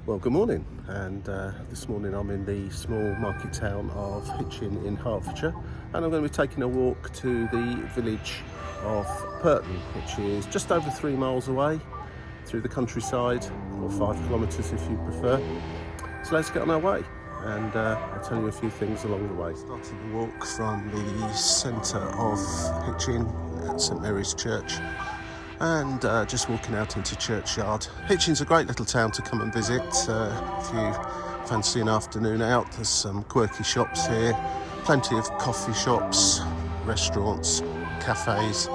Well, good morning, and this morning I'm in the small market town of Hitchin in Hertfordshire, and I'm going to be taking a walk to the village.Pirton, which is just over 3 miles away through the countryside, or 5 kilometres if you prefer. So let's get on our way, and I'll tell you a few things along the way. Started the walk from the centre of Hitchin at St Mary's Church, and just walking out into Churchyard. Hitchin's a great little town to come and visit if you fancy an afternoon out. There's some quirky shops here, plenty of coffee shops, restaurants, cafes,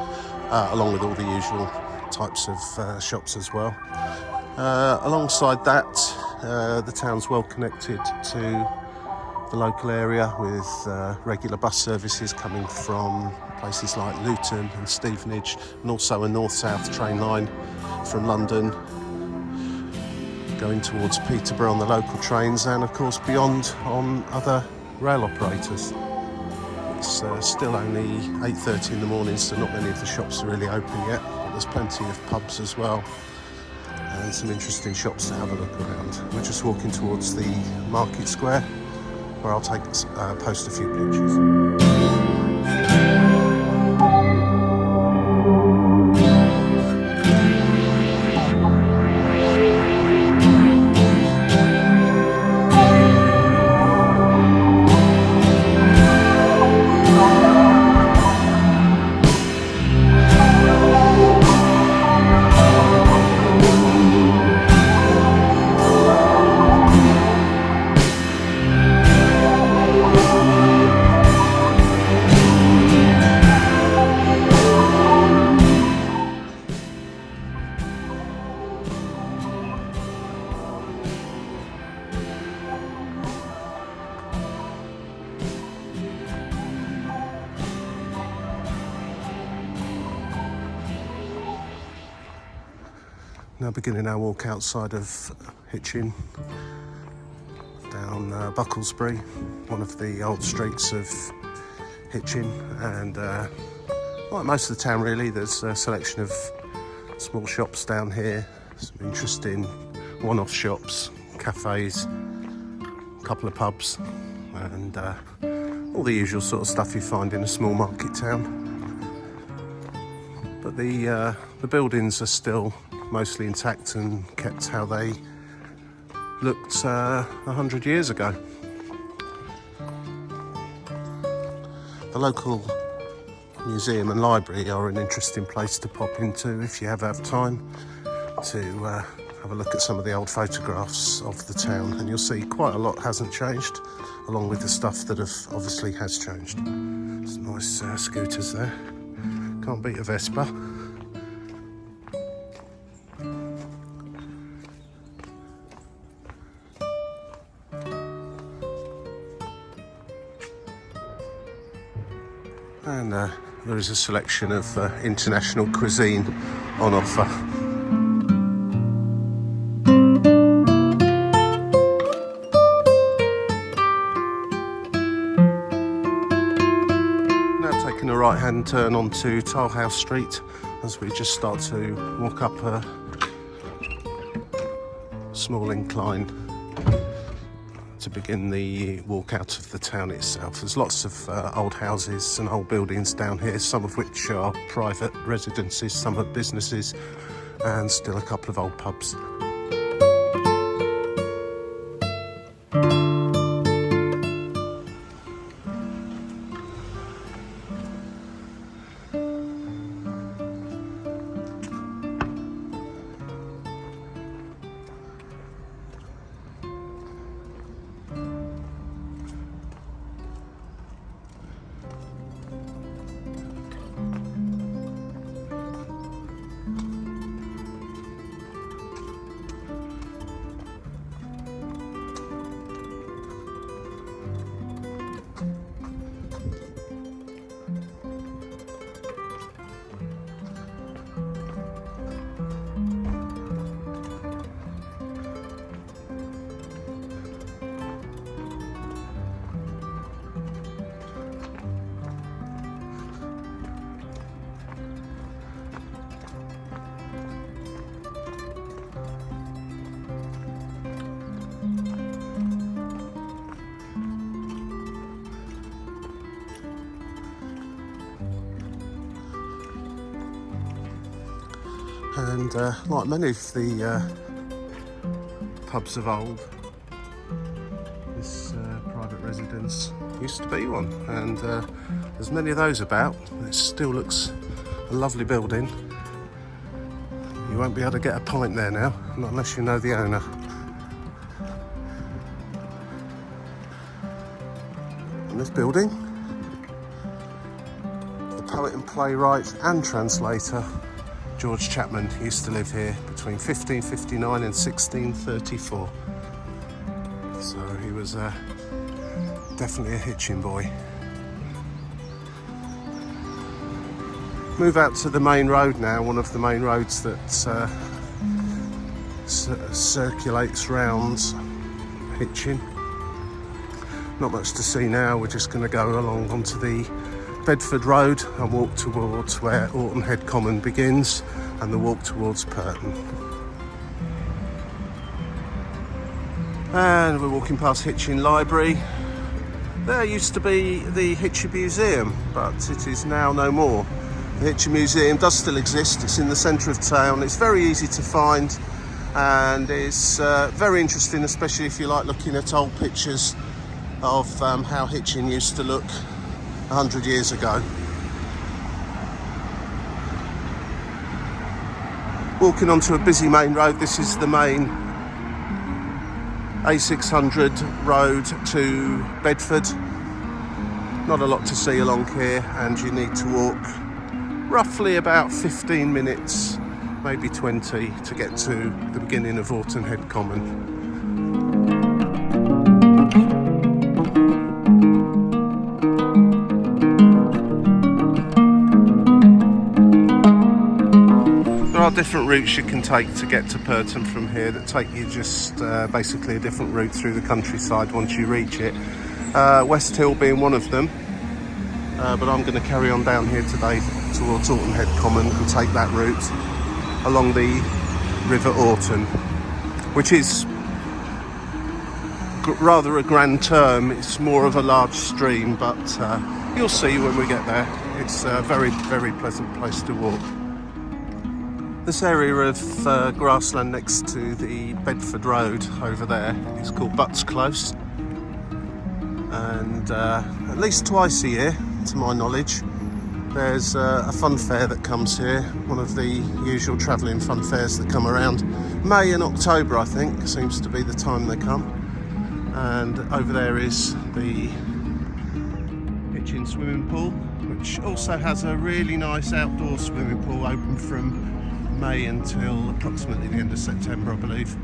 along with all the usual types of shops as well. Alongside that, the town's well connected to the local area with regular bus services coming from places like Luton and Stevenage, and also a north-south train line from London going towards Peterborough on the local trains, and of course beyond on other rail operators. It's still only 8:30 in the morning, so not many of the shops are really open yet, but there's plenty of pubs as well and some interesting shops to have a look around. We're just walking towards the market square, where I'll post a few pictures. Now beginning our walk outside of Hitchin, down Bucklesbury, one of the old streets of Hitchin, and like most of the town really, there's a selection of small shops down here, some interesting one-off shops, cafes, a couple of pubs, and all the usual sort of stuff you find in a small market town. But the buildings are still mostly intact and kept how they looked 100 years ago. The local museum and library are an interesting place to pop into if you have time to have a look at some of the old photographs of the town, and you'll see quite a lot hasn't changed, along with the stuff that obviously has changed. Some nice scooters there, can't beat a Vespa. And there is a selection of international cuisine on offer. Now taking a right-hand turn onto Toothill Street as we just start to walk up a small incline to begin the walk out of the town itself. There's lots of old houses and old buildings down here, some of which are private residences, some are businesses, and still a couple of old pubs. And like many of the pubs of old, this private residence used to be one, and there's many of those about. It still looks a lovely building. You won't be able to get a pint there now, not unless you know the owner. And this building, the poet and playwright and translator George Chapman used to live here between 1559 and 1634. So he was definitely a Hitchin boy. Move out to the main road now, one of the main roads that circulates round Hitchin. Not much to see now, we're just going to go along onto the Bedford Road and walk towards where Oughtonhead Common begins and the walk towards Pirton. And we're walking past Hitchin Library. There used to be the Hitchin Museum, but it is now no more. The Hitchin Museum does still exist. It's in the centre of town. It's very easy to find, and it's very interesting, especially if you like looking at old pictures of how Hitchin used to look 100 years ago. Walking onto a busy main road. This is the main A600 road to Bedford. Not a lot to see along here, and you need to walk roughly about 15 minutes, maybe 20, to get to the beginning of Oughtonhead Common. There are different routes you can take to get to Pirton from here that take you just basically a different route through the countryside once you reach it. West Hill being one of them, but I'm going to carry on down here today towards Oughtonhead Common and take that route along the River Oughton, which is rather a grand term. It's more of a large stream, but you'll see when we get there. It's a very, very pleasant place to walk. This area of grassland next to the Bedford Road over there is called Butts Close, and at least twice a year, to my knowledge, there's a fun fair that comes here, one of the usual travelling fun fairs that come around May and October, I think, seems to be the time they come. And over there is the Hitchin swimming pool, which also has a really nice outdoor swimming pool open from May until approximately the end of September, I believe.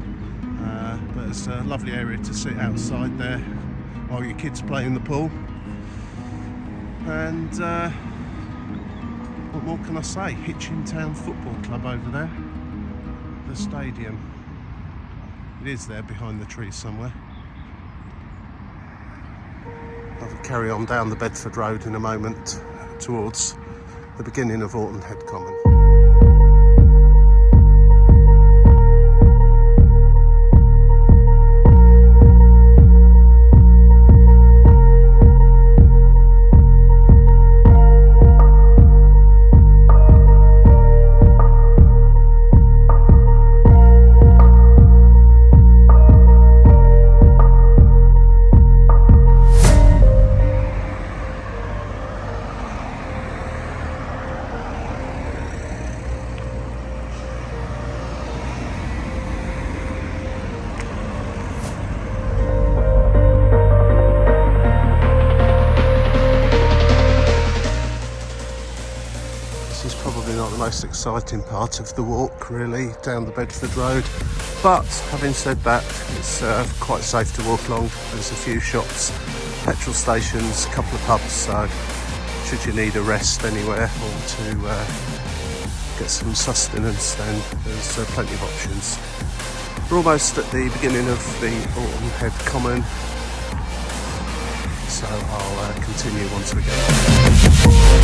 But it's a lovely area to sit outside there while your kids play in the pool. And what more can I say? Hitchin Town Football Club over there. The stadium. It is there behind the trees somewhere. I'll carry on down the Bedford Road in a moment towards the beginning of Oughtonhead Common. Most exciting part of the walk, really, down the Bedford Road, but having said that, it's quite safe to walk along. There's a few shops, petrol stations, a couple of pubs, so should you need a rest anywhere or to get some sustenance, then there's plenty of options. We're almost at the beginning of the Oughtonhead Common, so I'll continue once we get there.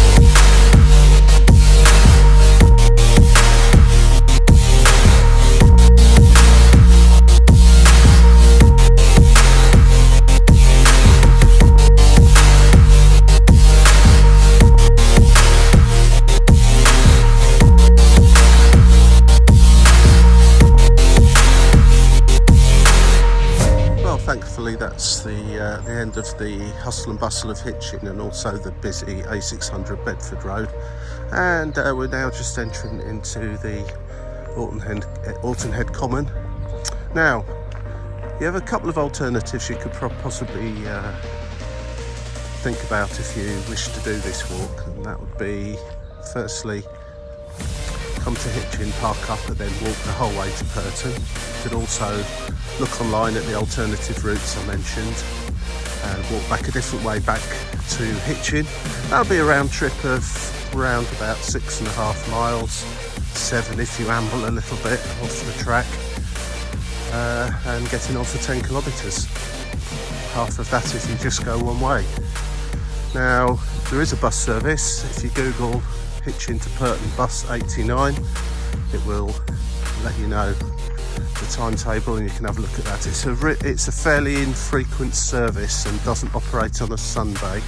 thankfully that's the end of the hustle and bustle of Hitchin, and also the busy A600 Bedford Road. And we're now just entering into the Oughtonhead Common. Now, you have a couple of alternatives you could possibly think about if you wish to do this walk, and that would be, firstly, come to Hitchin, park up, and then walk the whole way to Pirton. You could also look online at the alternative routes I mentioned and walk back a different way back to Hitchin. That'll be a round trip of around about 6.5 miles, 7 if you amble a little bit off the track, and getting on for 10 kilometres. Half of that if you just go one way. Now, there is a bus service. If you Google Hitchin.Pirton bus 89, it will let you know the timetable and you can have a look at that. It's a fairly infrequent service and doesn't operate on a Sunday,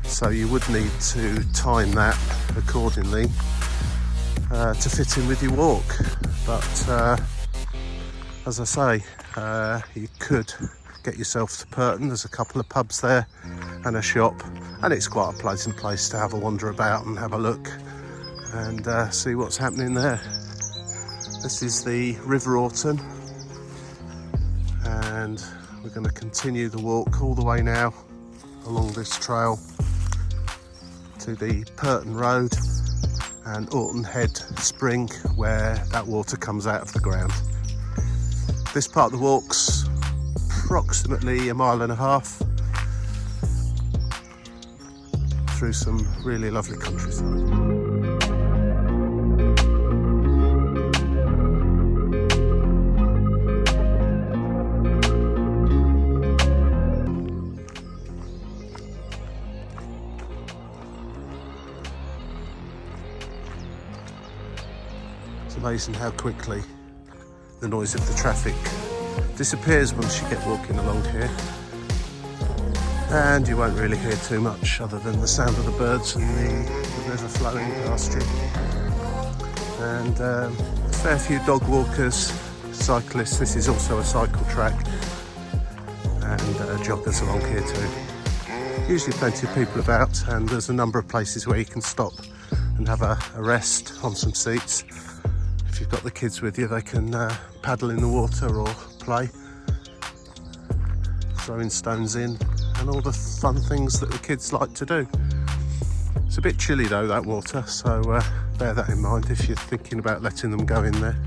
so you would need to time that accordingly to fit in with your walk. But as I say, you could get yourself to Pirton. There's a couple of pubs there and a shop, and it's quite a pleasant place to have a wander about and have a look and see what's happening there. This is the River Oughton, and we're going to continue the walk all the way now along this trail to the Pirton Road and Oughtonhead Spring, where that water comes out of the ground. This part of the walk's approximately 1.5 miles through some really lovely countryside. It's amazing how quickly the noise of the traffic disappears once you get walking along here, and you won't really hear too much other than the sound of the birds and the river flowing past you, and a fair few dog walkers, cyclists. This is also a cycle track, and joggers along here too. Usually plenty of people about, and there's a number of places where you can stop and have a rest on some seats. If you've got the kids with you, they can paddle in the water or play, throwing stones in, and all the fun things that the kids like to do. It's a bit chilly though, that water, so bear that in mind if you're thinking about letting them go in there.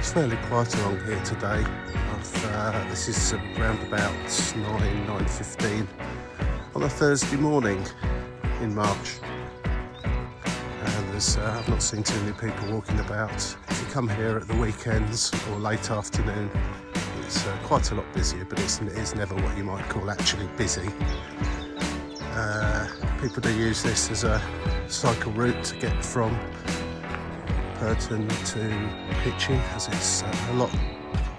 It's fairly quiet along here today. This is around about 9:15 on a Thursday morning in March, and I've not seen too many people walking about. If you come here at the weekends or late afternoon, it's quite a lot busier, but it is never what you might call actually busy. People do use this as a cycle route to get from Pirton to Hitchin, as it's a lot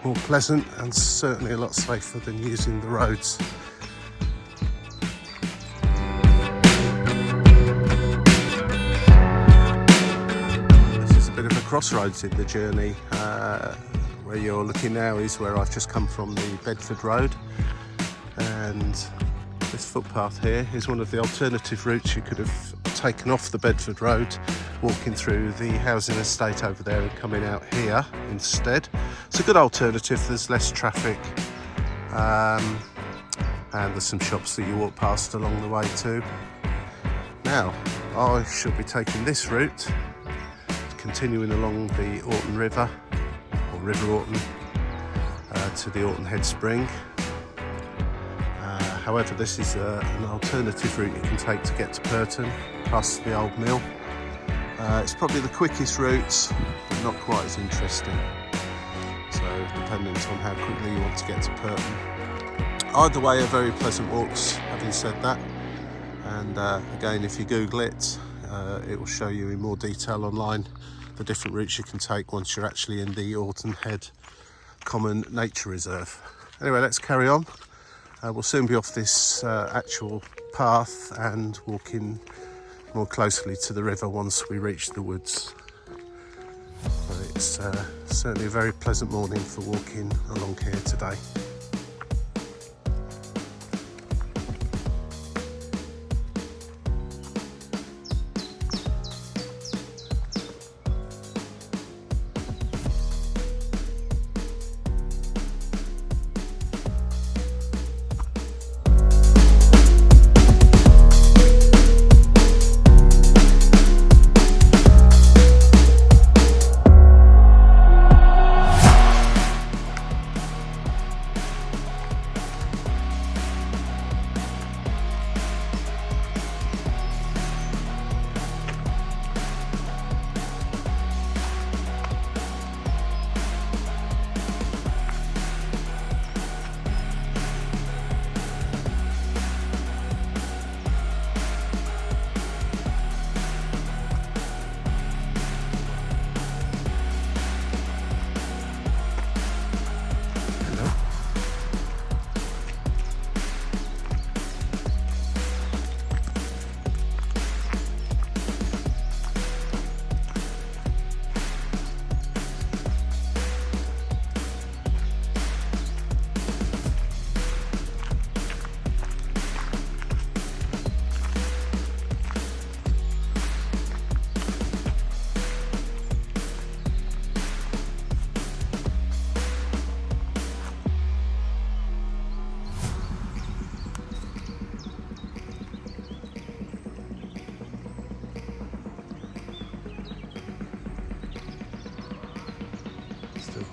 more pleasant and certainly a lot safer than using the roads. This is a bit of a crossroads in the journey. Where you're looking now is where I've just come from, the Bedford Road, and this footpath here is one of the alternative routes you could have taken off the Bedford Road, walking through the housing estate over there and coming out here instead. It's a good alternative, there's less traffic, and there's some shops that you walk past along the way too. Now, I shall be taking this route, continuing along the Oughton River, or River Oughton, to the Oughtonhead Spring. However, this is an alternative route you can take to get to Pirton, past the old mill. It's probably the quickest route, but not quite as interesting. So, dependent on how quickly you want to get to Pirton. Either way, are very pleasant walks, having said that. And again, if you Google it, it will show you in more detail online the different routes you can take once you're actually in the Oughtonhead Common Nature Reserve. Anyway, let's carry on. We'll soon be off this actual path and walking more closely to the river once we reach the woods. But it's certainly a very pleasant morning for walking along here today.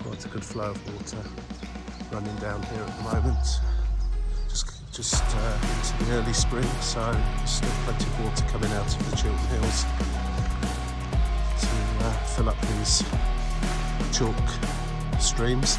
Quite a good flow of water running down here at the moment. Just into the early spring, so still plenty of water coming out of the Chiltern Hills to fill up these chalk streams.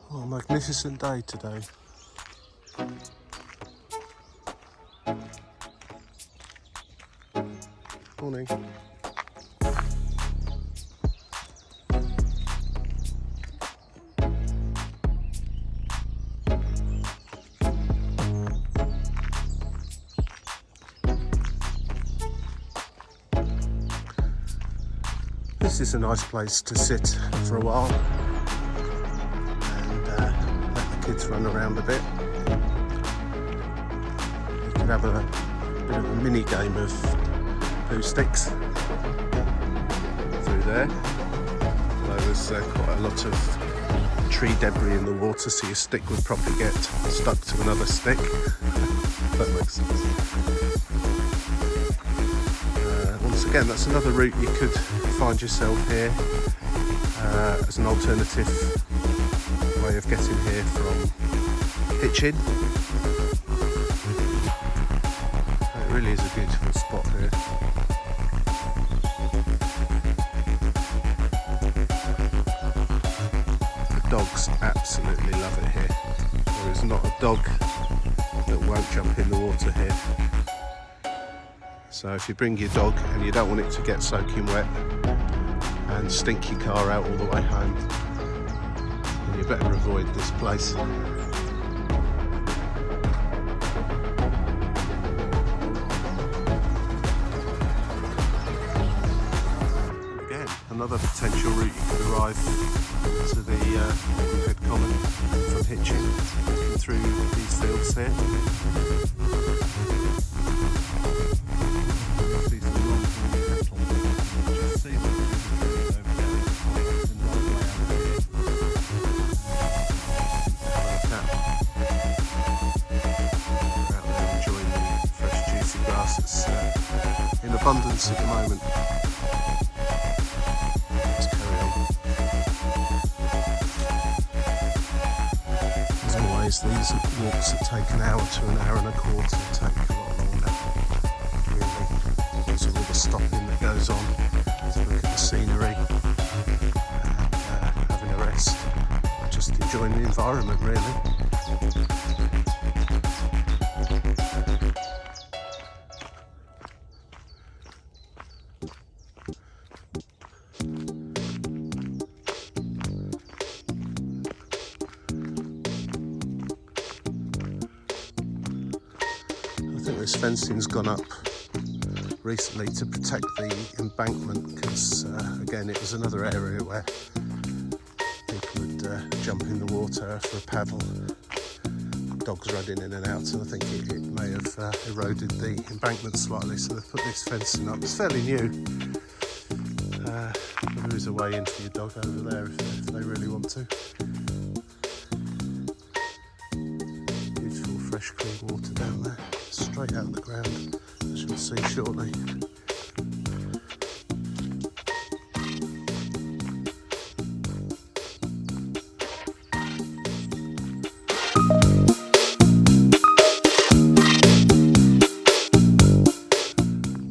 Oh, magnificent day today. Morning. This is a nice place to sit for a while and let the kids run around a bit. could have a bit of a mini game of poo sticks through there. Although there's quite a lot of tree debris in the water, so your stick would probably get stuck to another stick. That makes sense. Once again, that's another route you could find yourself here as an alternative way of getting here from Hitchin. It really is a beautiful spot here. The dogs absolutely love it here. There is not a dog that won't jump in the water here. So if you bring your dog and you don't want it to get soaking wet and stink your car out all the way home, then you better avoid this place. Again, another potential route you could arrive to the Oughtonhead Common from Hitchin, walking through these fields here. In abundance at the moment. Let's carry on. As always, these walks that take an hour to an hour and a quarter take a lot longer, really, because of all the stopping that goes on to look at the scenery and having a rest, just enjoying the environment, really. This fencing's gone up recently to protect the embankment because, again, it was another area where people would jump in the water for a paddle, dogs running in and out, and I think it may have eroded the embankment slightly, so they've put this fencing up. It's fairly new. There is a way in for your dog over there if they really want to. Beautiful fresh clean water down there. Straight out of the ground, as you'll see shortly.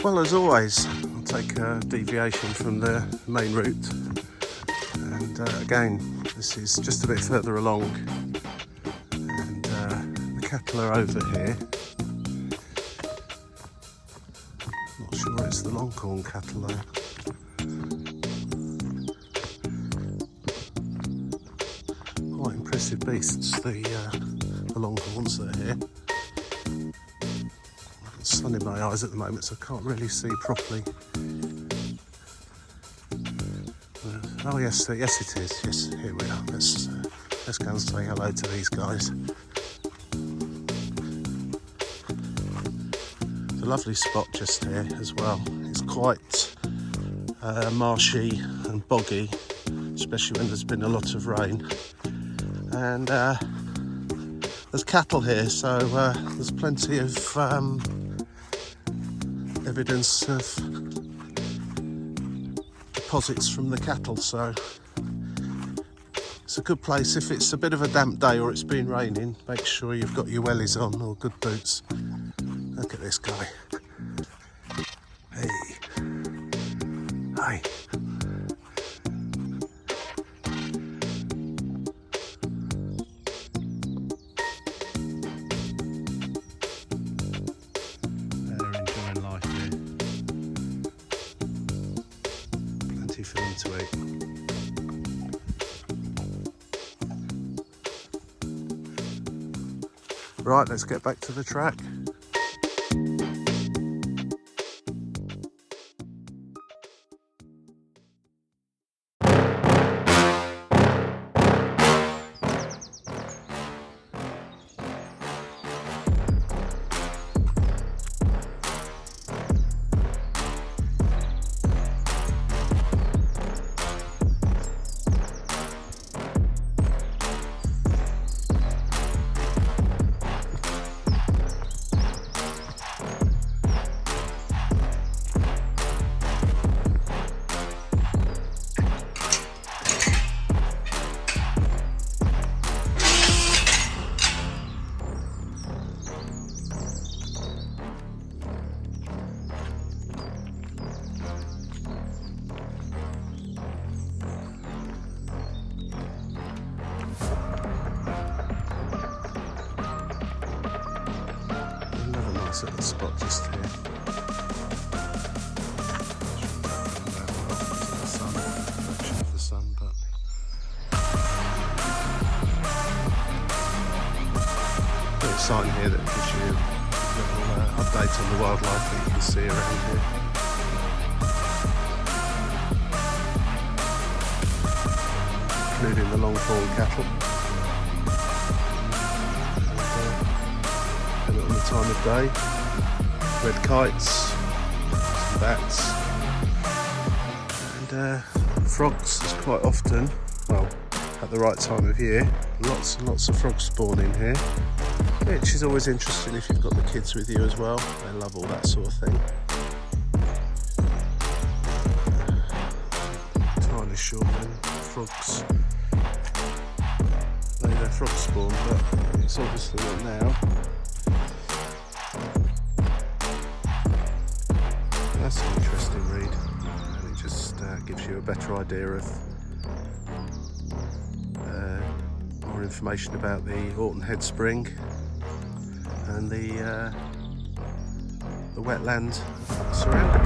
Well, as always, I'll take a deviation from the main route, and again, this is just a bit further along, and the cattle are over here. It's the Longhorn cattle though. Quite impressive beasts, the Longhorns that are here. It's sun in my eyes at the moment, so I can't really see properly. Oh yes, yes it is. Yes, here we are. Let's go and say hello to these guys. Lovely spot just here as well. It's quite marshy and boggy, especially when there's been a lot of rain, and there's cattle here, so there's plenty of evidence of deposits from the cattle, so it's a good place. If it's a bit of a damp day or it's been raining, make sure you've got your wellies on or good boots. Look at this guy. Hey. Hi. They're enjoying life here. Plenty for them to eat. Right, let's get back to the track. nice little spot just here. Sign here that gives you a little update on the wildlife that you can see around here. Including the long-horn cattle. And on the time of day, red kites, some bats, and frogs is quite often, well, at the right time of year, lots and lots of frogs spawn in here. Which is always interesting if you've got the kids with you as well. They love all that sort of thing. Entirely sure when frogs lay their frog spawn, but it's obviously not now. That's an interesting read, and it just gives you a better idea of more information about the Oughtonhead Spring and the wetland surrounding.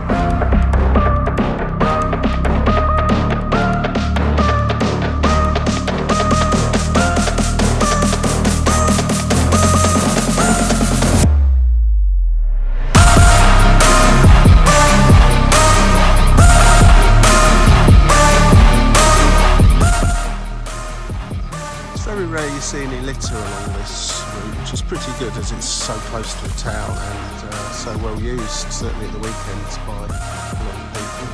It's very rare you see any litter along this route, which is pretty good as it's so close to a town and so well used, certainly at the weekends, by a lot of people.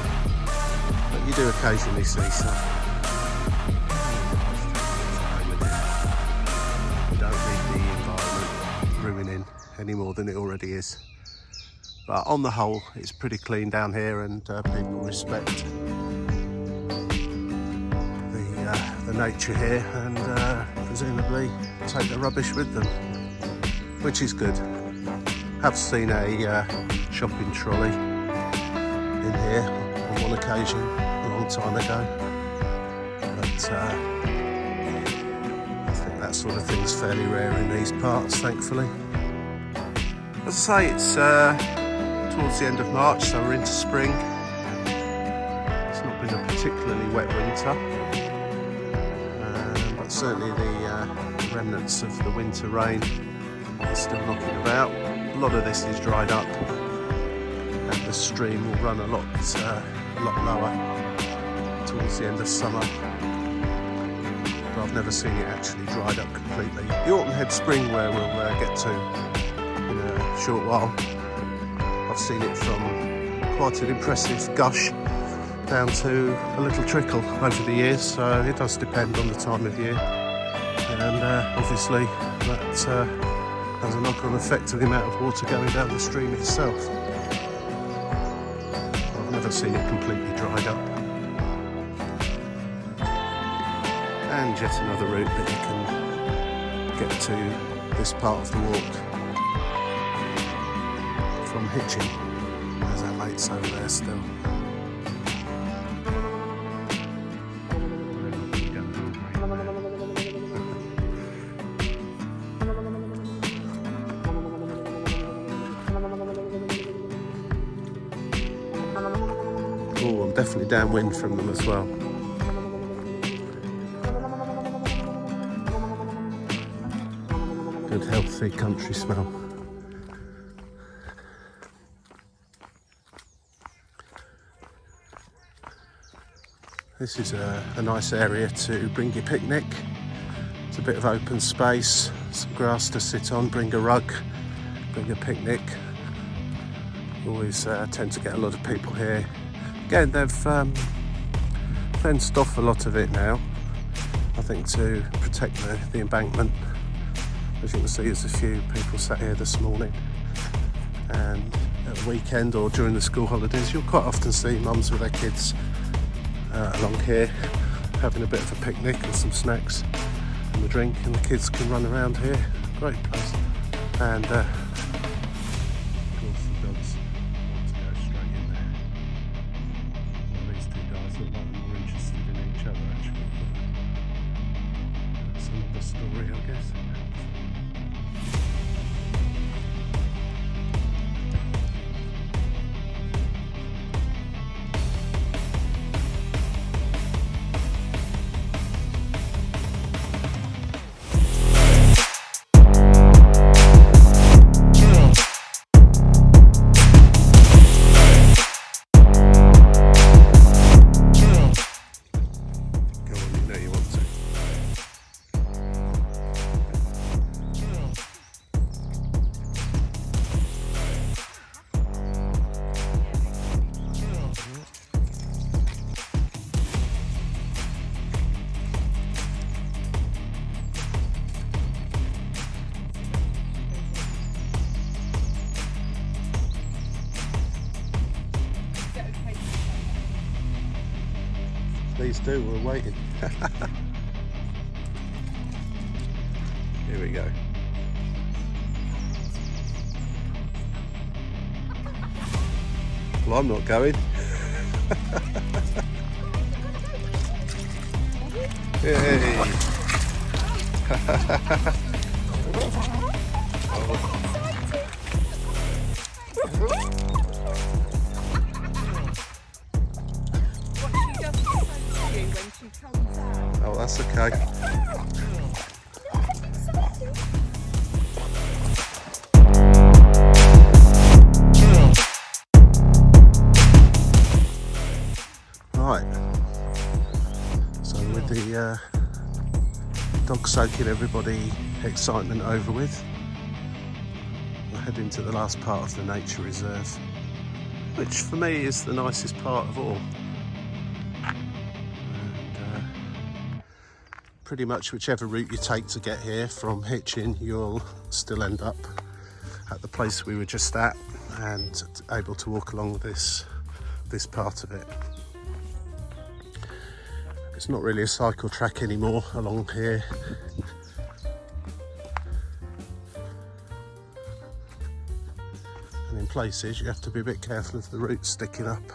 But you do occasionally see some. We don't need the environment ruining any more than it already is. But on the whole, it's pretty clean down here, and people respect the nature here, and presumably take the rubbish with them, which is good. Have seen a shopping trolley in here on one occasion a long time ago, but I think that sort of thing is fairly rare in these parts, thankfully. As I say, it's towards the end of March, so we're into spring. It's not been a particularly wet winter, but certainly the remnants of the winter rain are still knocking about. A lot of this is dried up, and the stream will run a lot lower towards the end of summer. But I've never seen it actually dried up completely. The Oughtonhead Spring, where we'll get to in a short while, I've seen it from quite an impressive gush down to a little trickle over the years, so it does depend on the time of year, and obviously that has a knock-on effect to the amount of water going down the stream itself. I've never seen it completely dried up. And yet another route that you can get to this part of the walk from Hitchin. There's our mates over there still. Oh, I'm definitely downwind from them as well. Good healthy country smell. This is a nice area to bring your picnic. It's a bit of open space, some grass to sit on, bring a rug, bring a picnic. Always tend to get a lot of people here. Again, they've fenced off a lot of it now, I think to protect the embankment. As you can see, there's a few people sat here this morning, and at the weekend or during the school holidays you'll quite often see mums with their kids along here having a bit of a picnic and some snacks and a drink, and the kids can run around here. Great place. And of course the dogs want to go straight in there. Well, these two guys look like they're more interested in each other actually, but that's another story, I guess. Please do, we're waiting. Here we go. Well, I'm not going. Hey. Oh, that's okay. Right. So with the dog soaking everybody excitement over with, we're heading to the last part of the nature reserve, which for me is the nicest part of all. Pretty much whichever route you take to get here from Hitchin, you'll still end up at the place we were just at and able to walk along this part of it. It's not really a cycle track anymore along here. And in places you have to be a bit careful of the roots sticking up,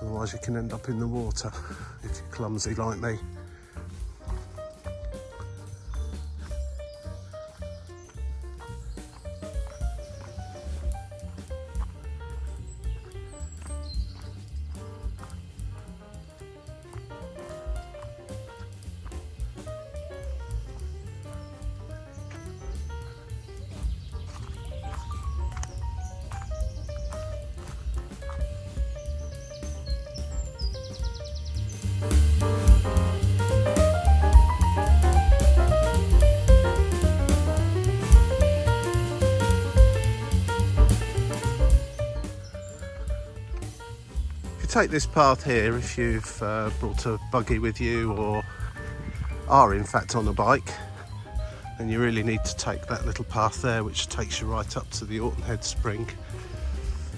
otherwise you can end up in the water if you're clumsy like me. Take this path here if you've brought a buggy with you or are in fact on a bike, then you really need to take that little path there, which takes you right up to the Oughtonhead spring,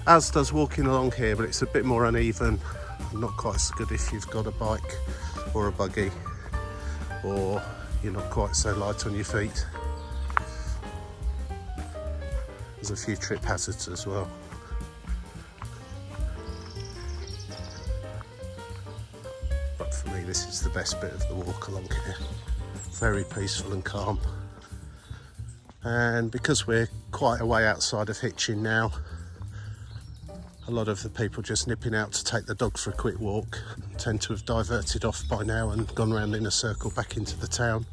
as does walking along here, but it's a bit more uneven and not quite so good if you've got a bike or a buggy, or you're not quite so light on your feet. There's a few trip hazards as well. For me, this is the best bit of the walk along here. Very peaceful and calm. And because we're quite a way outside of Hitchin now, a lot of the people just nipping out to take the dog for a quick walk tend to have diverted off by now and gone round in a circle back into the town.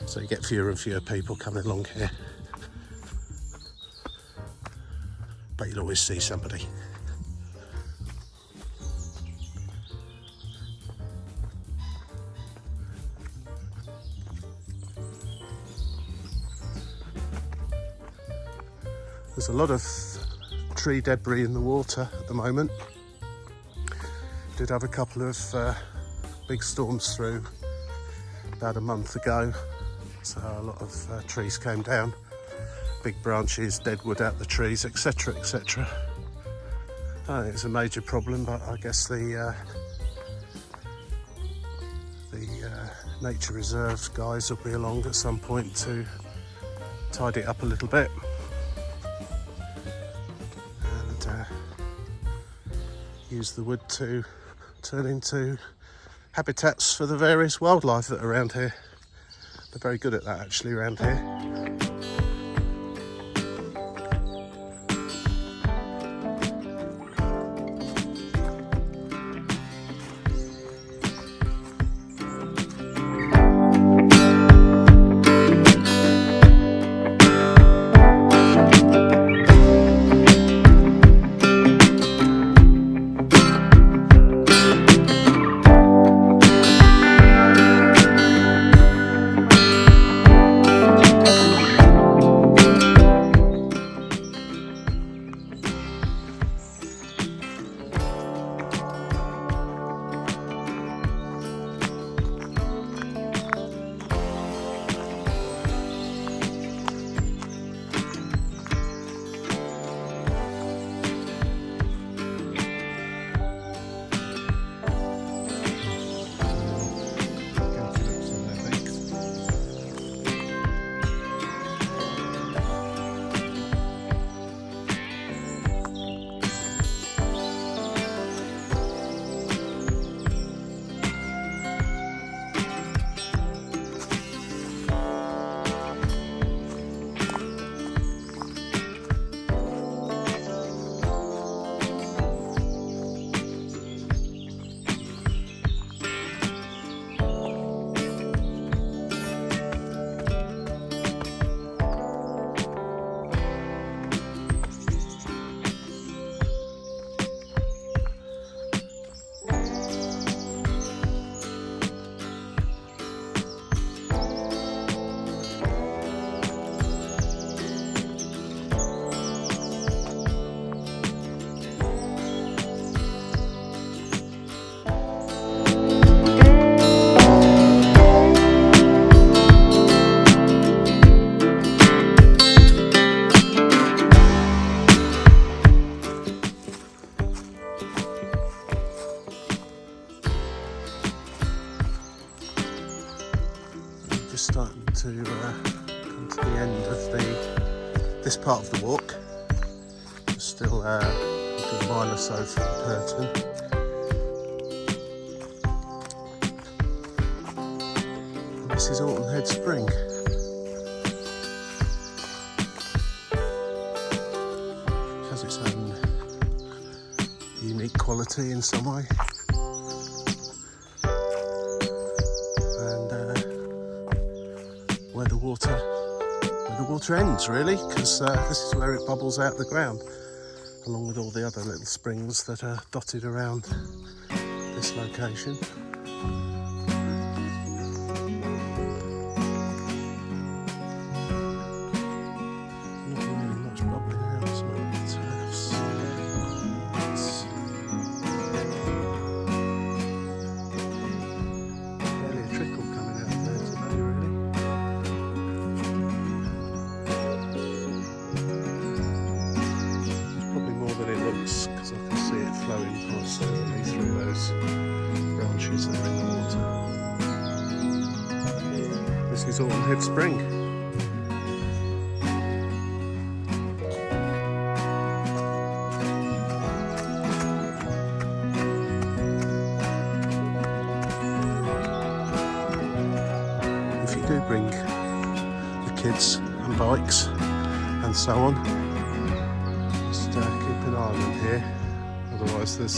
So you get fewer and fewer people coming along here. But you'll always see somebody. There's a lot of tree debris in the water at the moment. Did have a couple of big storms through about a month ago, so a lot of trees came down, big branches, dead wood out the trees, etc, etc. I don't think it's a major problem, but I guess the nature reserve guys will be along at some point to tidy it up a little bit. Use the wood to turn into habitats for the various wildlife that are around here. They're very good at that actually around here. end of this part of the walk. There's still a good mile or so from Pirton. And this is Oughtonhead Spring. It has its own unique quality in some way. Where the water ends, really, because this is where it bubbles out the ground, along with all the other little springs that are dotted around this location. Not really much bubbling out this moment. Barely a trickle coming out there today, really. Because I can see it flowing past me through those branches that are in the water. This is Oughtonhead Spring. If you do bring the kids and bikes and so on, keep an eye on them here, otherwise there's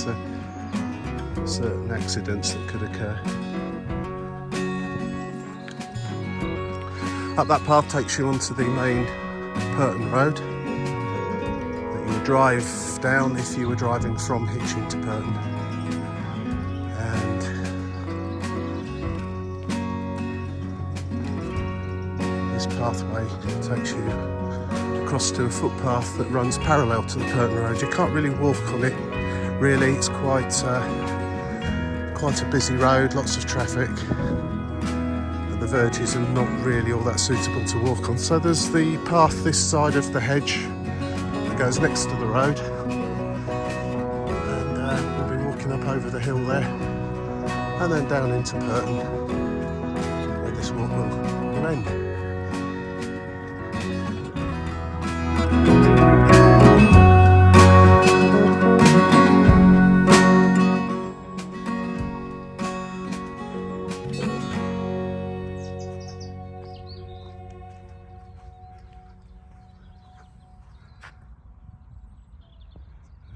certain accidents that could occur. Up that path takes you onto the main Pirton Road that you would drive down if you were driving from Hitchin.Pirton. And this pathway takes you across to a footpath that runs parallel to the Pirton Road. You can't really walk on it, really. It's quite a busy road, lots of traffic, and the verges are not really all that suitable to walk on. So there's the path this side of the hedge that goes next to the road, and we'll be walking up over the hill there, and then down into Pirton, where this walk will end.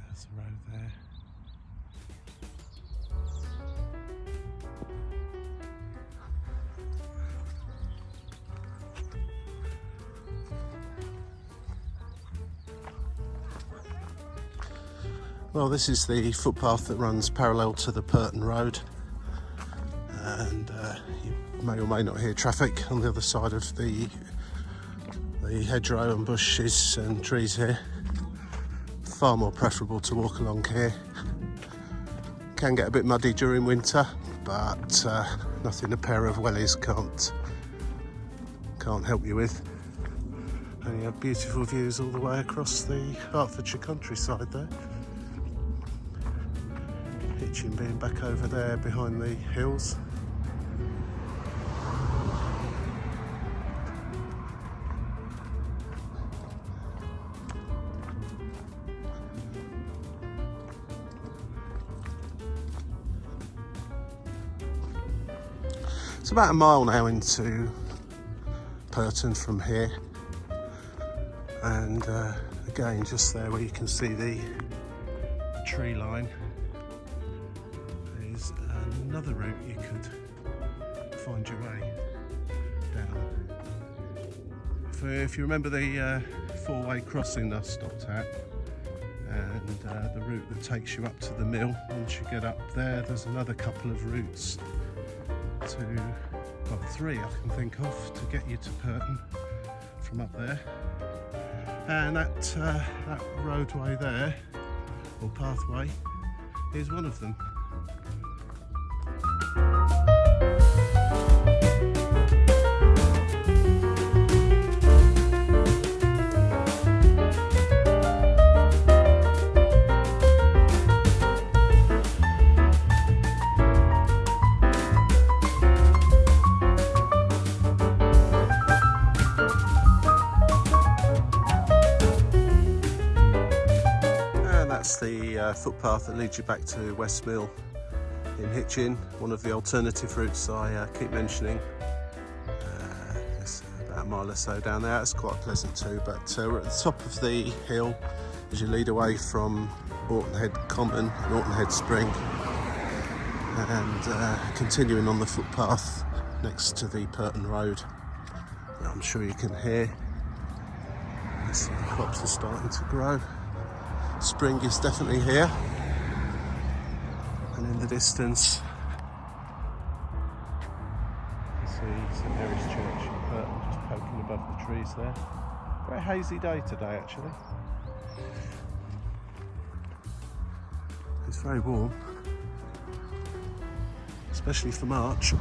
There's the road there. Well, this is the footpath that runs parallel to the Pirton Road, and you may or may not hear traffic on the other side of the hedgerow and bushes and trees here. Far more preferable to walk along here. Can get a bit muddy during winter, but nothing a pair of wellies can't help you with. And you have beautiful views all the way across the Hertfordshire countryside there. Hitchin being back over there behind the hills. It's about a mile now into Pirton from here, and again just there where you can see the tree line is another route you could find your way down. If you remember the four-way crossing I stopped at, and the route that takes you up to the mill, once you get up there there's another couple of routes three I can think of to get you to Pirton from up there, and that roadway there, or pathway, is one of them. that's the footpath that leads you back to Westmill in Hitchin, one of the alternative routes I keep mentioning. It's about a mile or so down there. It's quite pleasant too, but we're at the top of the hill as you lead away from Oughtonhead Common and Oughtonhead Spring, and continuing on the footpath next to the Pirton Road. I'm sure you can hear the crops are starting to grow. Spring is definitely here, and in the distance you see St Mary's Church in Pirton just poking above the trees there. Very hazy day today actually. It's very warm, especially for March.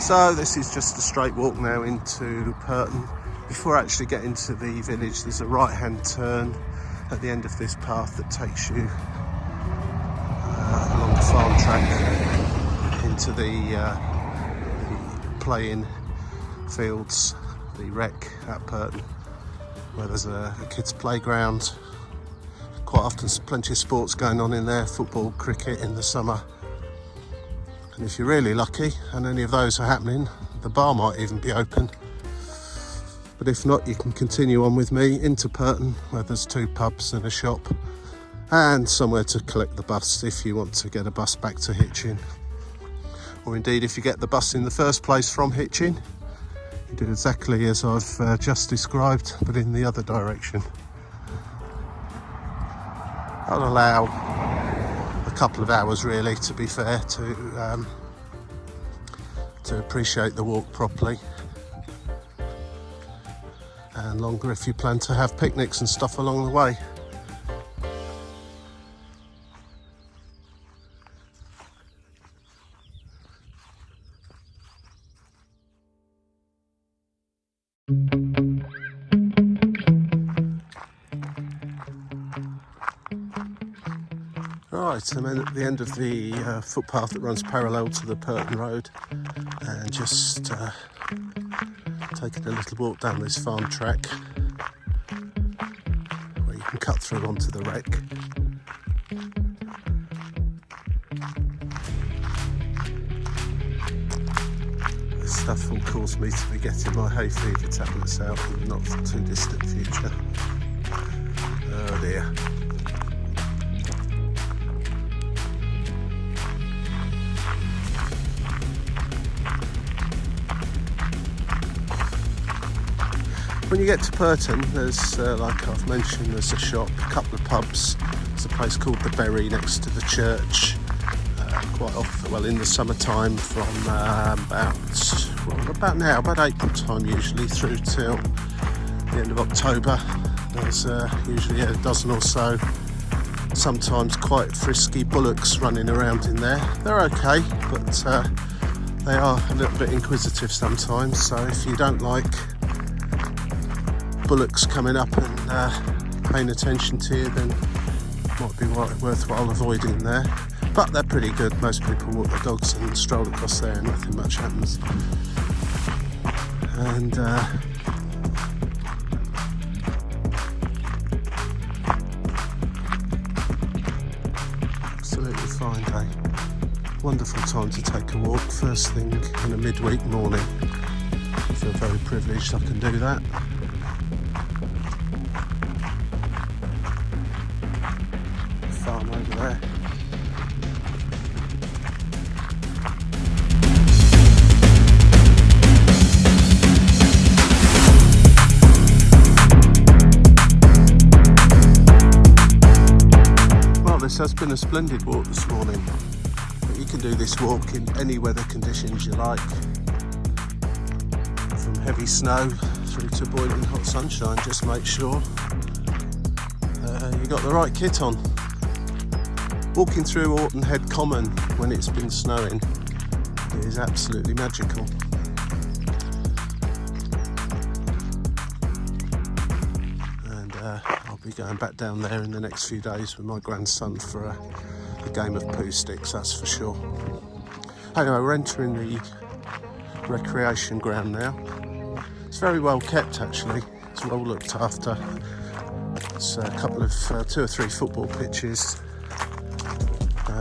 So this is just a straight walk now into Pirton. Before actually getting to the village, there's a right hand turn at the end of this path that takes you along the farm track into the playing fields, the rec at Pirton, where there's a kids' playground. Quite often plenty of sports going on in there, football, cricket in the summer. And if you're really lucky and any of those are happening, the bar might even be open. But if not, you can continue on with me into Pirton, where there's 2 pubs and a shop, and somewhere to collect the bus if you want to get a bus back to Hitchin. Or indeed, if you get the bus in the first place from Hitchin, you do exactly as I've just described, but in the other direction. I'll allow a couple of hours really, to be fair, to appreciate the walk properly, and longer if you plan to have picnics and stuff along the way. Right, I'm at the end of the footpath that runs parallel to the Pirton Road, and just taking a little walk down this farm track where you can cut through onto the wreck. This stuff will cause me to be getting my hay fever tablets out in the not too distant future. Oh dear. When you get to Pirton, there's, like I've mentioned, there's a shop, a couple of pubs. There's a place called the Berry next to the church. Quite often, well, in the summertime, from about now, about April time usually, through till the end of October. There's usually a dozen or so, sometimes quite frisky bullocks running around in there. They're okay, but they are a little bit inquisitive sometimes. So if you don't like bullocks coming up and paying attention to you, then it might be worthwhile avoiding there. But they're pretty good. Most people walk their dogs and stroll across there and nothing much happens. And absolutely fine day. Wonderful time to take a walk first thing in a midweek morning. I feel very privileged I can do that. Farm over there. Well, this has been a splendid walk this morning. But you can do this walk in any weather conditions you like, from heavy snow through to boiling hot sunshine. Just make sure you got the right kit on. Walking through Oughtonhead Common when it's been snowing is absolutely magical. And I'll be going back down there in the next few days with my grandson for a game of poo sticks, that's for sure. Anyway, we're entering the recreation ground now. It's very well kept actually, it's well looked after. There's a couple of 2 or 3 football pitches,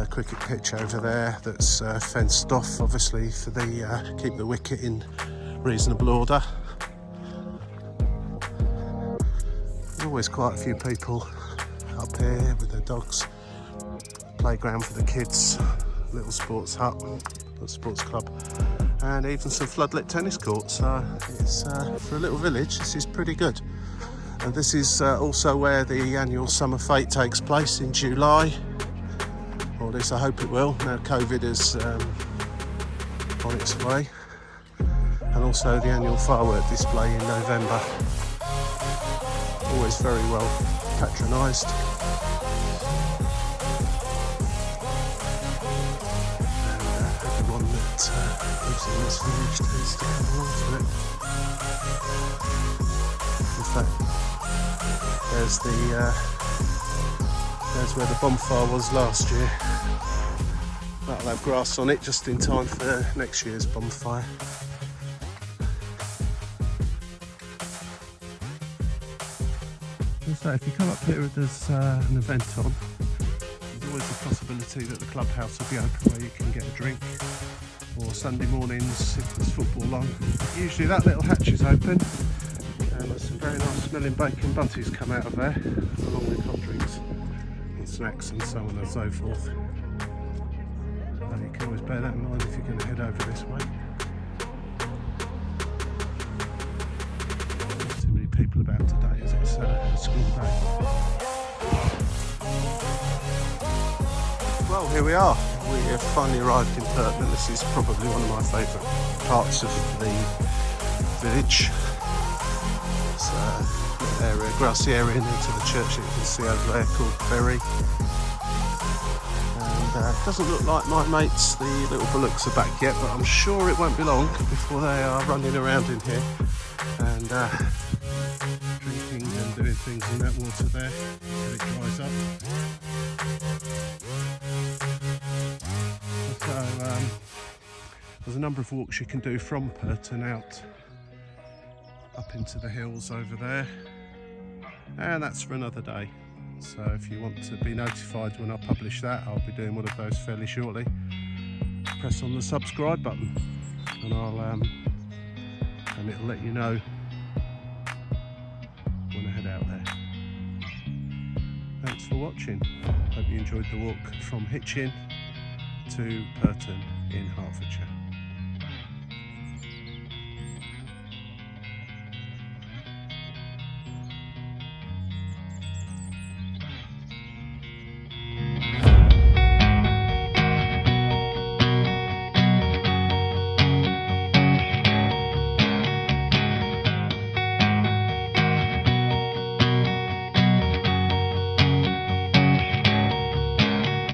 cricket pitch over there that's fenced off, obviously for the keep the wicket in reasonable order. There's always quite a few people up here with their dogs. Playground for the kids, little sports hut, little sports club, and even some floodlit tennis courts. So it's for a little village, this is pretty good. And this is also where the annual summer fete takes place in July, or at least I hope it will. Now COVID is on its way, and also the annual firework display in November. Always very well patronised. Lives in this village tends to come along to it. In fact, there's where the bonfire was last year. That'll have grass on it just in time for next year's bonfire. So if you come up here, there's an event on. There's always the possibility that the clubhouse will be open where you can get a drink. Or Sunday mornings if there's football on. Usually that little hatch is open, and there's some very nice smelling bacon butties come out of there, along with hot drinks and snacks and so on and so forth. You can always bear that in mind if you're going to head over this way. Not too many people about today as it's a school day. Well, here we are. We have finally arrived in Pirton, and this is probably one of my favourite parts of the village. It's a area, grassy area near to the church that you can see over there called Bury. And it doesn't look like my mates, the little bullocks, are back yet, but I'm sure it won't be long before they are running around in here and drinking and doing things in that water there until it dries up. There's a number of walks you can do from Pirton out up into the hills over there, and that's for another day. So if you want to be notified when I publish that, I'll be doing one of those fairly shortly. Press on the subscribe button and it'll let you know when I head out there. Thanks for watching. Hope you enjoyed the walk from Hitchin to Pirton in Hertfordshire.